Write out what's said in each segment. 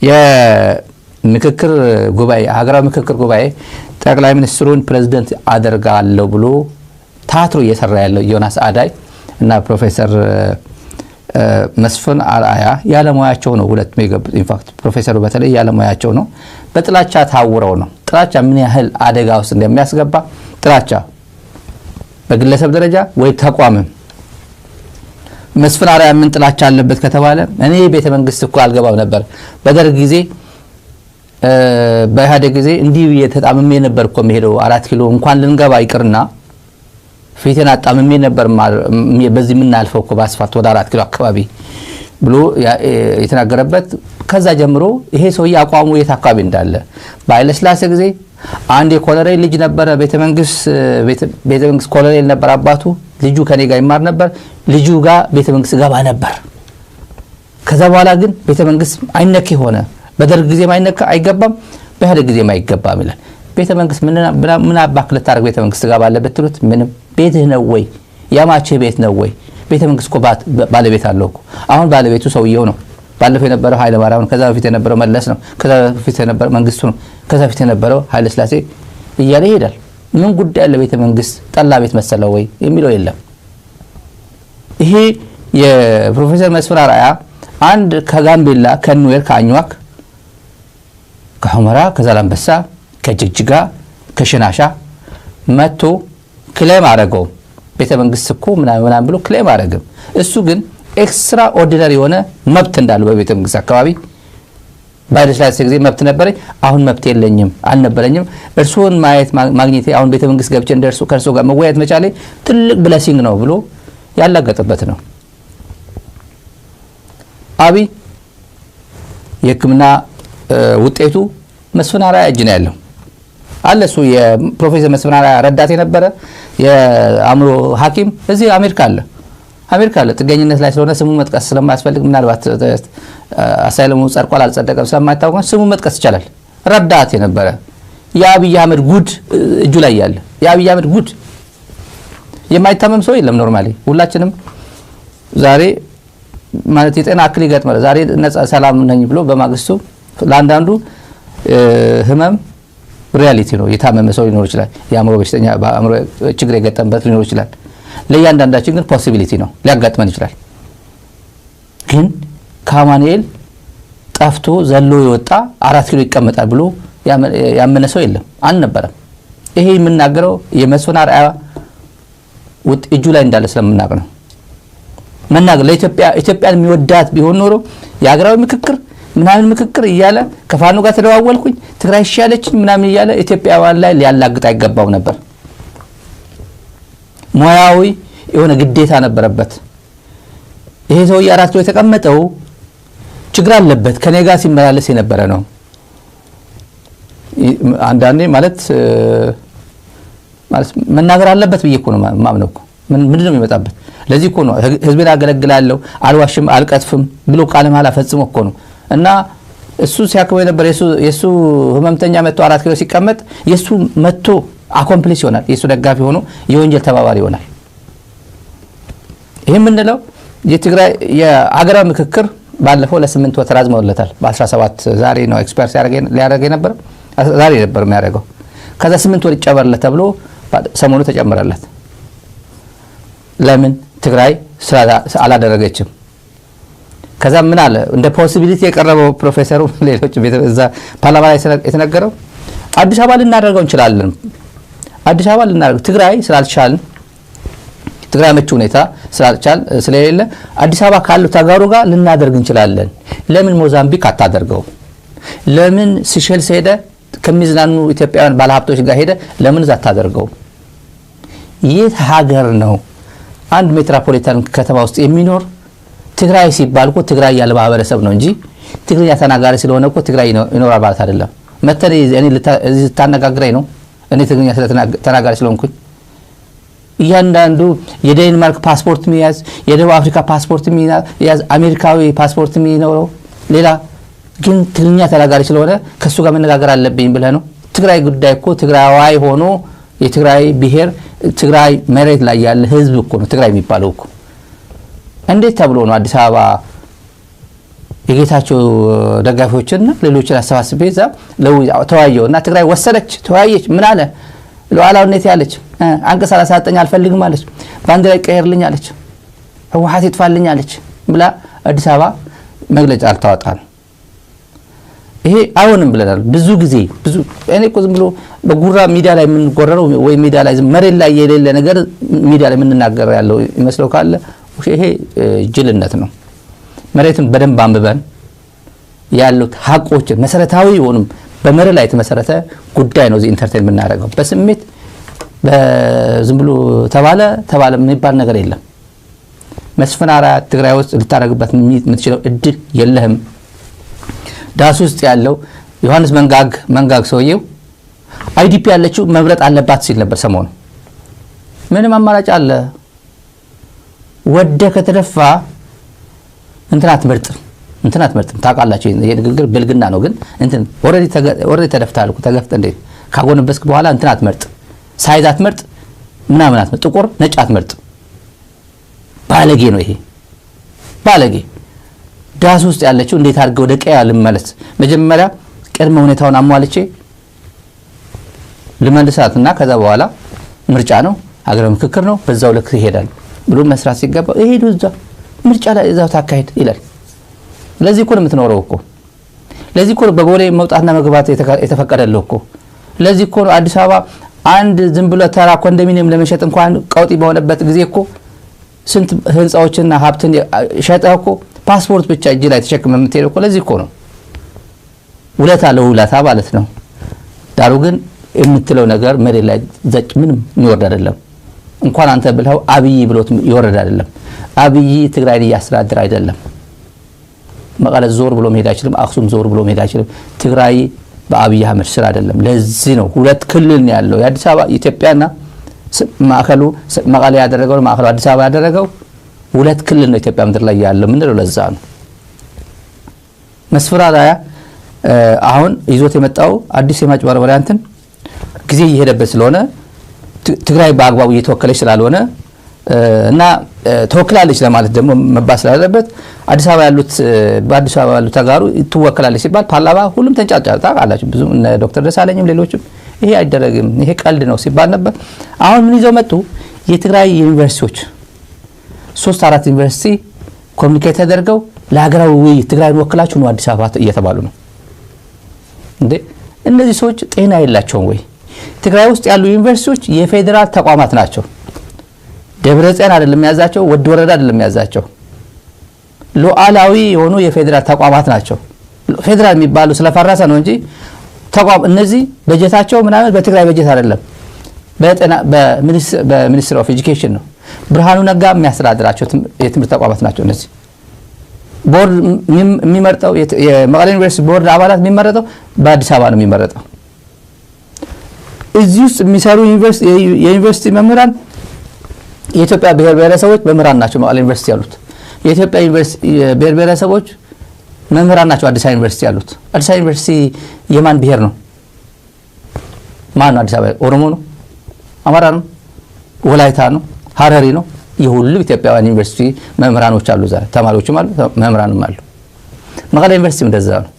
የምክክር ጉባኤ ሀገራዊ ምክክር ጉባኤ ጠቅላይ ሚኒስትሩን ፕሬዝዳንት አደርጋለሁ ብሎ ታትሮ እየሰራ ያለው ዮናስ አዳይ እና ፕሮፌሰር መስፍን አርአያ ያለሙያቸው ነው ሁለት የገቡት። ኢንፋክት ፕሮፌሰሩ በተለይ ያለሙያቸው ነው። በጥላቻ ታውረው ነው። ጥላቻ ምን ያህል አደጋ ውስጥ እንደሚያስገባ ጥላቻ በግለሰብ ደረጃ ወይ ተቋምም መስፍን አርአያ ምን ጥላቻ አለበት ከተባለ እኔ ቤተ መንግስት እኮ አልገባው ነበር በደርግ ጊዜ በኢህአዴግ ጊዜ እንዲህ የተጣመመ ነበር እኮ መሄደው 4 ኪሎ እንኳን ልንገባ ይቅርና ፊቴን አጣመመ ነበር በዚህ ምን አልፈው እኮ ባስፋልት ወደ 4 ኪሎ አካባቢ ብሎ የተናገረበት ከዛ ጀምሮ ይሄ ሰውዬ አቋሙ የት አካባቢ እንዳለ በኃይለ ሥላሴ ጊዜ አንድ የኮሎኔል ልጅ ነበረ ቤተ መንግስት ኮሎኔል ነበር አባቱ ልጁ ከኔ ጋር ይማር ነበር ልጁ ጋር ቤተ መንግስት ገባ ነበር ከዛ በኋላ ግን ቤተ መንግስት አይነክ ሆነ በደርግ ጊዜ ማይነካ አይገባም በኢህአዴግ ጊዜ ማይገባም ይላል ቤተ መንግስት ምን አባክ ልታረግ ቤተ መንግስት ጋር ባለበት ትሉት ምንም ቤትህ ነው ወይ ያማቼ ቤት ነው ወይ ቤተ መንግስት እኮ ባለቤት አለው እኮ አሁን ባለቤቱ ሰውየው ነው ባለፈው የነበረው ኃይለ ማርያም ከዛ በፊት የነበረው መለስ ነው ከዛ በፊት የነበረው መንግስቱ ነው ከዛ በፊት የነበረው ኃይለ ሥላሴ እያለ ይሄዳል ምን ጉዳይ አለ ቤተ መንግስት ጠላ ቤት መሰለው ወይ የሚለው የለም ይሄ የፕሮፌሰር መስፍን አርአያ አንድ ከጋምቤላ ከኑዌር ከአኝዋክ ከሁመራ ከዛላምበሳ ከጅግጅጋ ከሽናሻ መጥቶ ክሌም አረገው ቤተ መንግስት እኮ ምናምን ብሎ ክሌም አረገም እሱ ግን ኤክስትራ ኦርዲናሪ የሆነ መብት እንዳለው በቤተ መንግስት አካባቢ ባይደስላሴ ጊዜ መብት ነበረኝ አሁን መብት የለኝም አልነበረኝም እርሱን ማየት ማግኘቴ አሁን ቤተ መንግስት ገብቼ እንደርሱ ከርሶ ጋር መወያየት መቻሌ ትልቅ ብለሲንግ ነው ብሎ ያላገጠበት ነው አቢ የሕክምና ውጤቱ መስፍን አርአያ እጅ ነው ያለው አለሱ የፕሮፌሰር መስፍን አርአያ ረዳት የነበረ የአእምሮ ሐኪም እዚህ አሜሪካ አለ ጥገኝነት ላይ ስለሆነ ስሙ መጥቀስ ስለማያስፈልግ ምናልባት አሳይለሙ ጸድቋል አልጸደቀም ስለማይታወቅ ስሙ መጥቀስ ይችላል ረዳት የነበረ የአብይ አህመድ ጉድ እጁ ላይ ያለ የአብይ አህመድ ጉድ የማይታመም ሰው የለም ኖርማሊ ሁላችንም ዛሬ ማለት የጤና እክል ይገጥማል ዛሬ ነፃ ሰላም ነኝ ብሎ በማግስቱ ለአንዳንዱ ህመም ሪያሊቲ ነው የታመመ ሰው ሊኖር ይችላል የአእምሮ በሽተኛ በአእምሮ ችግር የገጠመበት ሊኖር ይችላል ለያንዳንዳችን ግን ፖሲቢሊቲ ነው ሊያጋጥመን ይችላል ግን ከአማኑኤል ጠፍቶ ዘሎ ይወጣ 4 ኪሎ ይቀመጣል ብሎ ያመነ ሰው የለም አልነበረም ይሄ የምናገረው የመስፍን አርአያ እጁ ላይ እንዳለ ስለምናውቅ ነው መናገር ለኢትዮጵያን የሚወዳት ቢሆን ኖሮ የሀገራዊ ምክክር እያለ ከፋኖ ጋር ተደዋወልኩኝ ትግራይ ይሻለችኝ ምናምን እያለ ኢትዮጵያውያን ላይ ሊያላግጥ አይገባው ነበር ሙያዊ የሆነ ግዴታ ነበረበት ይሄ ሰው ያራቱ የተቀመጠው ችግር አለበት ከኔ ጋር ሲመላለስ የነበረ ነው አንዳንዴ ማለት መናገር አለበት ብዬ እኮ ነው ማምነው ምንድነው የሚመጣበት ለዚህ እኮ ነው ህዝብን አገለግላለሁ አልዋሽም አልቀጥፍም ብሎ ቃል መሐላ ፈጽሞ እኮ ነው እና እሱ ሲያከው የነበረ የሱ ህመምተኛ መጥቶ 4 ኪሎ ሲቀመጥ የሱ መጥቶ አኮምፕሊስ ይሆናል የሱ ደጋፊ ሆኖ የወንጀል ተባባሪ ይሆናል ይሄ ምንለው የትግራይ የአገራዊ ምክክር ባለፈው ለ8 ወር ተራዝመውለታል በ17 ዛሬ ነው ኤክስፐርት ሊያደርግ ነበር ዛሬ ነበር የሚያደርገው ከዛ 8 ወር ይጨመርለት ተብሎ ሰሞኑ ተጨመረለት ለምን ትግራይ አላደረገችም ከዛ ምን አለ እንደ ፖሲቢሊቲ የቀረበው ፕሮፌሰሩ ሌሎች በዛ ፓርላማ ላይ የተነገረው አዲስ አበባ ልናደርገው እንችላለን አዲስ አበባ ልናደርገው ትግራይ ስላልቻልን ትግራይ መቼ ሁኔታ ስላልቻል ስለሌለ አዲስ አበባ ካለው ተጋሩ ጋር ልናደርግ እንችላለን ለምን ሞዛምቢክ አታደርገው ለምን ሲሸልስ ሄደ ከሚዝናኑ ኢትዮጵያውያን ባለሀብቶች ጋር ሄደ ለምን አታደርገው የት ሀገር ነው አንድ ሜትሮፖሊታን ከተማ ውስጥ የሚኖር ትግራይ ሲባል እኮ ትግራይ ያለ ማህበረሰብ ነው እንጂ ትግርኛ ተናጋሪ ስለሆነ እኮ ትግራይ ይኖራል ማለት አይደለም መተኔ እኔ ልታነጋግረኝ ነው እኔ ትግርኛ ተናጋሪ ስለሆንኩኝ እያንዳንዱ የዴንማርክ ፓስፖርት የሚያዝ የደቡብ አፍሪካ ፓስፖርት የሚያዝ አሜሪካዊ ፓስፖርት የሚኖረው ሌላ ግን ትግርኛ ተናጋሪ ስለሆነ ከሱ ጋር መነጋገር አለብኝ ብለህ ነው ትግራይ ጉዳይ እኮ ትግራዋይ ሆኖ የትግራይ ብሔር ትግራይ መሬት ላይ ያለ ህዝብ እኮ ነው ትግራይ የሚባለው እኮ እንዴት ተብሎ ነው አዲስ አበባ የጌታቸው ደጋፊዎችና ሌሎችን አሰባስቤ እዛ ተወያየውና ትግራይ ወሰደች ተወያየች ምን አለ ሉዓላዊነት ያለች አንቀጽ 39 አልፈልግም አለች ባንዲራ ይቀየርልኝ አለች ህወሓት ይጥፋልኝ አለች ብላ አዲስ አበባ መግለጫ አልታወጣም ይሄ አይሆንም ብለናል ብዙ ጊዜ ብዙ እኔ እኮ ዝም ብሎ በጉራ ሚዲያ ላይ ምን ጎረረው ወይ ሚዲያ ላይ መሬት ላይ የሌለ ነገር ሚዲያ ላይ ምን እናገር ያለው ይመስለው ካለ ይሄ ጅልነት ነው መሬትን በደንብ አንብበን ያሉት ሐቆች መሰረታዊ ሆኑም በመሬት ላይ የተመሰረተ ጉዳይ ነው እዚህ ኢንተርቴይን የምናደርገው በስሜት በዝም ብሎ ተባለ የሚባል ነገር የለም መስፍን አርአያ ትግራይ ውስጥ ልታረግበት የምትችለው እድል የለህም ዳስ ውስጥ ያለው ዮሐንስ መንጋግ ሰውየው አይዲፒ ያለችው መብረጥ አለባት ሲል ነበር ሰሞኑ ምንም አማራጭ አለ ወደ ከተደፋ እንትናት ምርጥም ታውቃላችሁ ይሄ ንግግር ብልግና ነው ግን እንትን ኦሬዲ ተደፍታል ተገፍተ እንዴ ካጎነበስክ በኋላ እንትናት ምርጥ ሳይዛት ምርጥ ምናምናት ጥቁር ነጫት ምርጥ ባለጌ ነው ይሄ ባለጌ ዳስ ውስጥ ያለችው እንዴት አድርገው ወደ ቀያ ልመለስ መጀመሪያ ቅድመ ሁኔታውን አሟልቼ ልመልሳትና ከዛ በኋላ ምርጫ ነው ሀገራዊ ምክክር ነው በዛው ልክ ይሄዳል ብሎ መስራት ሲገባ ይሄዱ እዛ ምርጫ ላይ እዛው ታካሄድ ይላል ለዚህ እኮ ነው የምትኖረው እኮ ለዚህ እኮ በቦሌ መውጣትና መግባት የተፈቀደለው እኮ ለዚህ እኮ ነው አዲስ አበባ አንድ ዝም ብሎ ተራ ኮንዶሚኒየም ለመሸጥ እንኳን ቀውጢ በሆነበት ጊዜ እኮ ስንት ህንጻዎችና ሀብትን ሸጠው እኮ ፓስፖርት ብቻ እጅ ላይ ተሸክመ የምትሄደው እኮ ለዚህ እኮ ነው ውለታ ማለት ነው ዳሩ ግን የምትለው ነገር መሬት ላይ ዘጭ ምንም ይወርድ አይደለም እንኳን አንተ ብለው አብይ ብሎት ይወርድ አይደለም አብይ ትግራይን ያስተዳድር አይደለም መቀለ ዞር ብሎ መሄድ አይችልም አክሱም ዞር ብሎ መሄድ አይችልም ትግራይ በአብይ አህመድ ስራ አይደለም ለዚህ ነው ሁለት ክልል ነው ያለው የአዲስ አበባ ኢትዮጵያና ማዕከሉ መቀለ ያደረገው ማዕከሉ አዲስ አበባ ያደረገው ሁለት ክልል ነው ኢትዮጵያ ምድር ላይ ያለው ምን ነው ለዛ ነው መስፍን አርአያ አሁን ይዞት የመጣው አዲስ የማጭበርበሪያ እንትን ጊዜ እየሄደበት ስለሆነ ትግራይ በአግባቡ እየተወከለች ስላልሆነ እና ተወክላለች ለማለት ደግሞ መባስ ስላለበት አዲስ አበባ ያሉት ተጋሩ ትወከላለች ሲባል ፓርላማ ሁሉም ተንጫጫ ታውቃላችሁ ብዙ እነ ዶክተር ደሳለኝም ሌሎችም ይሄ አይደረግም ይሄ ቀልድ ነው ሲባል ነበር አሁን ምን ይዘው መጡ የትግራይ ዩኒቨርሲቲዎች 3-4 ዩኒቨርሲቲ ኮሚኒኬት ተደርገው ለሀገራዊ ውይይት ትግራይን ወክላችሁ ነው አዲስ አበባ እየተባሉ ነው እንዴ እነዚህ ሰዎች ጤና የላቸውም ወይ ትግራይ ውስጥ ያሉ ዩኒቨርሲቲዎች የፌደራል ተቋማት ናቸው ደብረጽዮን አይደለም ያዛቸው ወድ ወረዳ አይደለም ያዛቸው ሉዓላዊ የሆኑ የፌደራል ተቋማት ናቸው ፌደራል የሚባሉ ስለፈራሰ ነው እንጂ ተቋም እነዚህ በጀታቸው ምናምን በትግራይ በጀት አይደለም በሚኒስትሪ ኦፍ ኤጁኬሽን ነው ብርሃኑ ነጋ የሚያስተዳድራቸው የትምህርት ተቋማት ናቸው እነዚህ ቦርድ የሚመርጠው የመቀሌ ዩኒቨርሲቲ ቦርድ አባላት የሚመረጠው በአዲስ አበባ ነው የሚመረጠው እዚህ ውስጥ የሚሰሩ የዩኒቨርሲቲ መምህራን የኢትዮጵያ ብሔር ብሔረሰቦች መምህራን ናቸው መቀሌ ዩኒቨርሲቲ ያሉት የኢትዮጵያ ዩኒቨርሲቲ ብሔር ብሔረሰቦች መምህራን ናቸው አዲስ አበባ ዩኒቨርሲቲ ያሉት አዲስ አበባ ዩኒቨርሲቲ የማን ብሔር ነው ማን ነው አዲስ አበባ ኦሮሞ ነው አማራ ነው ወላይታ ነው ሀረሪ ነው የሁሉ ኢትዮጵያውያን ዩኒቨርሲቲ መምህራኖች አሉ ዛሬ ተማሪዎችም አሉ መምህራንም አሉ መቀሌ ዩኒቨርሲቲ እንደዛ ነው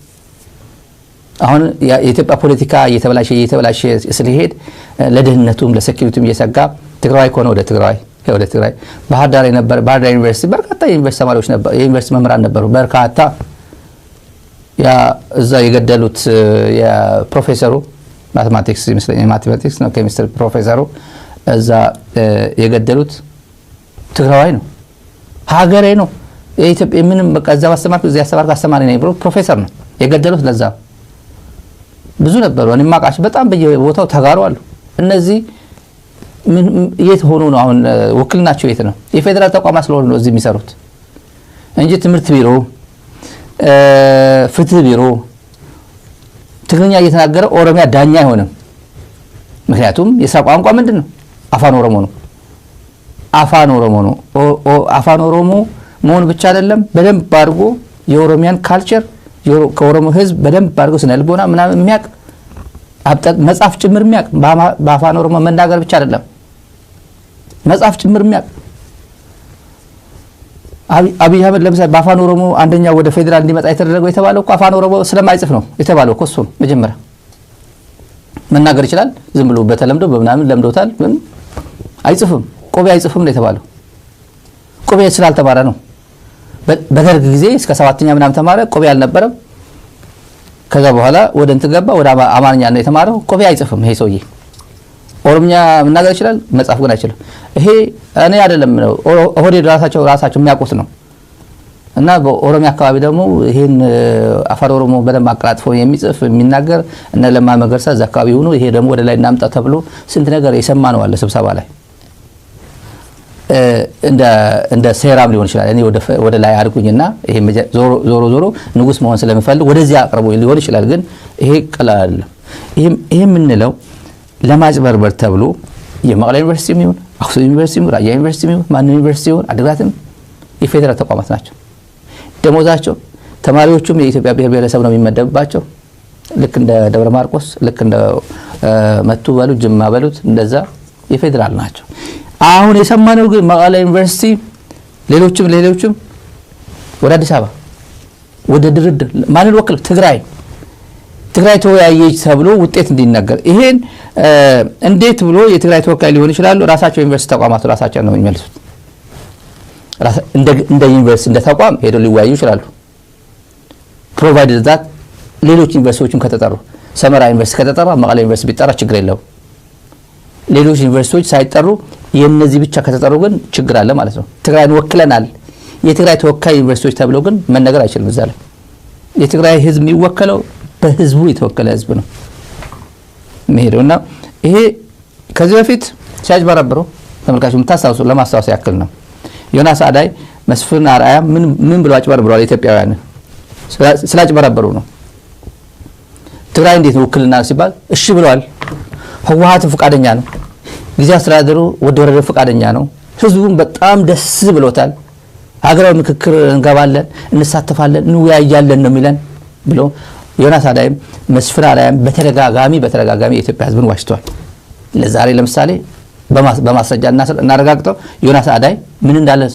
አሁን የኢትዮጵያ ፖለቲካ እየተበላሸ ስለሄድ ለደህንነቱም ለሴኩሪቲም እየሰጋ ትግራይ ኮነ ወደ ትግራይ ባህር ዳር ዩኒቨርሲቲ በርካታ የዩኒቨርሲቲ ተማሪዎች ነበር የዩኒቨርሲቲ መምህራን ነበሩ በርካታ ያ እዛ የገደሉት የፕሮፌሰሩ ማቴማቲክስ ነው ኬሚስትሪ ፕሮፌሰሩ እዛ የገደሉት ትግራይ ነው ሀገሬ ነው የኢትዮጵያ ምንም በቃ እዛ ማስተማር እዛ ያስተማርኩ አስተማሪ ነኝ ብሎ ፕሮፌሰር ነው የገደሉት ለዛ ብዙ ነበሩ እኔ ማቃሽ በጣም በየቦታው ተጋሩ አሉ እነዚህ የት ሆኖ ነው አሁን ወክልናቸው የት ነው የፌደራል ተቋማት ስለሆኑ ነው እዚህ የሚሰሩት እንጂ ትምህርት ቢሮ ፍትህ ቢሮ ትግርኛ እየተናገረ ኦሮሚያ ዳኛ አይሆንም ምክንያቱም የስራ ቋንቋ ምንድነው አፋን ኦሮሞ ነው አፋን ኦሮሞ መሆን ብቻ አይደለም በደንብ አድርጎ የኦሮሚያን ካልቸር ከኦሮሞ ህዝብ በደንብ አድርጎ ስነልቦና ምናምን የሚያቅ መጻፍ ጭምር የሚያቅ በአፋን ኦሮሞ መናገር ብቻ አይደለም መጻፍ ጭምር የሚያቅ አብይ አህመድ ለምሳሌ በአፋን ኦሮሞ አንደኛ ወደ ፌደራል እንዲመጣ የተደረገው የተባለው እኮ አፋን ኦሮሞ ስለማይጽፍ ነው የተባለው እኮ። እሱ ነው መጀመሪያ መናገር ይችላል፣ ዝም ብሎ በተለምዶ በምናምን ለምዶታል፣ ግን አይጽፍም። ቆቤ አይጽፍም ነው የተባለው። ቆቤ ስላልተማረ ነው። በደርግ ጊዜ እስከ 7ኛ ምናምን ተማረ፣ ቆቤ አልነበረም። ከዛ በኋላ ወደ እንትን ገባ፣ ወደ አማርኛ ነው የተማረው። ቆቤ አይጽፍም ይሄ ሰውዬ። ኦሮምኛ መናገር ይችላል፣ መጻፍ ግን አይችልም። ይሄ እኔ አይደለም ነው ኦህዴድ ራሳቸው የሚያውቁት ነው። እና በኦሮሚያ አካባቢ ደግሞ ይሄን አፋን ኦሮሞ በደንብ አቀላጥፎ የሚጽፍ የሚናገር እነ ለማ መገርሳ እዛ አካባቢ ሆኖ ይሄ ደግሞ ወደ ላይ እናምጣ ተብሎ ስንት ነገር የሰማነው አለ ስብሰባ ላይ። እንደ ሴራም ሊሆን ይችላል። እኔ ወደ ላይ አድርጉኝና ይሄ ዞሮ ንጉስ መሆን ስለምፈልግ ወደዚህ አቅርቦ ሊሆን ይችላል። ግን ይሄ ቀላል አይደለም። ይሄ የምንለው ለማጭበርበር ተብሎ የመቀሌ ዩኒቨርሲቲ ይሁን አክሱም ዩኒቨርሲቲ ይሁን ራያ ዩኒቨርሲቲ ይሁን ማንኛውም ዩኒቨርሲቲ ይሁን አድግራትም የፌደራል ተቋማት ናቸው። ደሞዛቸው ተማሪዎቹም የኢትዮጵያ ብሔር ብሔረሰብ ነው የሚመደብባቸው። ልክ እንደ ደብረ ማርቆስ ልክ እንደ መቱ በሉ ጅማ በሉት እንደዛ የፌደራል ናቸው። አሁን የሰማነው ግን መቀሌ ዩኒቨርሲቲ ሌሎችም ወደ አዲስ አበባ ወደ ድርድር ማንን ወክል ትግራይ ተወያየች ተብሎ ውጤት እንዲነገር ይሄን እንዴት ብሎ የትግራይ ተወካይ ሊሆን ይችላል? ራሳቸው ዩኒቨርሲቲ ተቋማቱ ራሳቸው ነው የሚመልሱት። እንደ ዩኒቨርሲቲ እንደ ተቋም ሄደው ሊወያዩ ይችላሉ። ፕሮቫይደድ ዛት ሌሎች ዩኒቨርሲቲዎችም ከተጠሩ ሰመራ ዩኒቨርሲቲ ከተጠራ መቀሌ ዩኒቨርሲቲ ቢጠራ ችግር የለውም። ሌሎች ዩኒቨርሲቲዎች ሳይጠሩ የነዚህ ብቻ ከተጠሩ ግን ችግር አለ ማለት ነው። ትግራይን ወክለናል የትግራይ ተወካይ ዩኒቨርሲቲዎች ተብለው ግን መነገር አይችልም። እዛ ላይ የትግራይ ህዝብ የሚወከለው በህዝቡ የተወከለ ህዝብ ነው የሚሄደውና ይሄ ከዚህ በፊት ሲያጭበረብሩ ተመልካቾች የምታስታውሱ ለማስታወስ ያክል ነው። ዮናስ አዳይ መስፍን አርአያ ምን ብለው አጭበርብረዋል? ኢትዮጵያውያን ስላጭበረበሩ ነው። ትግራይ እንዴት ውክልና ሲባል እሺ ብለዋል። ህወሓት ፈቃደኛ ነው። ጊዜ አስተዳደሩ ወደ ፈቃደኛ ነው። ህዝቡም በጣም ደስ ብሎታል። ሀገራዊ ምክክር እንገባለን፣ እንሳተፋለን፣ እንወያያለን ነው የሚለን ብሎ ዮናስ አዳይም መስፍን አርአያም በተደጋጋሚ የኢትዮጵያ ህዝብን ዋሽቷል። ለዛሬ ለምሳሌ በማስረጃ እናረጋግጠው ዮናስ አዳይ ምን እንዳለ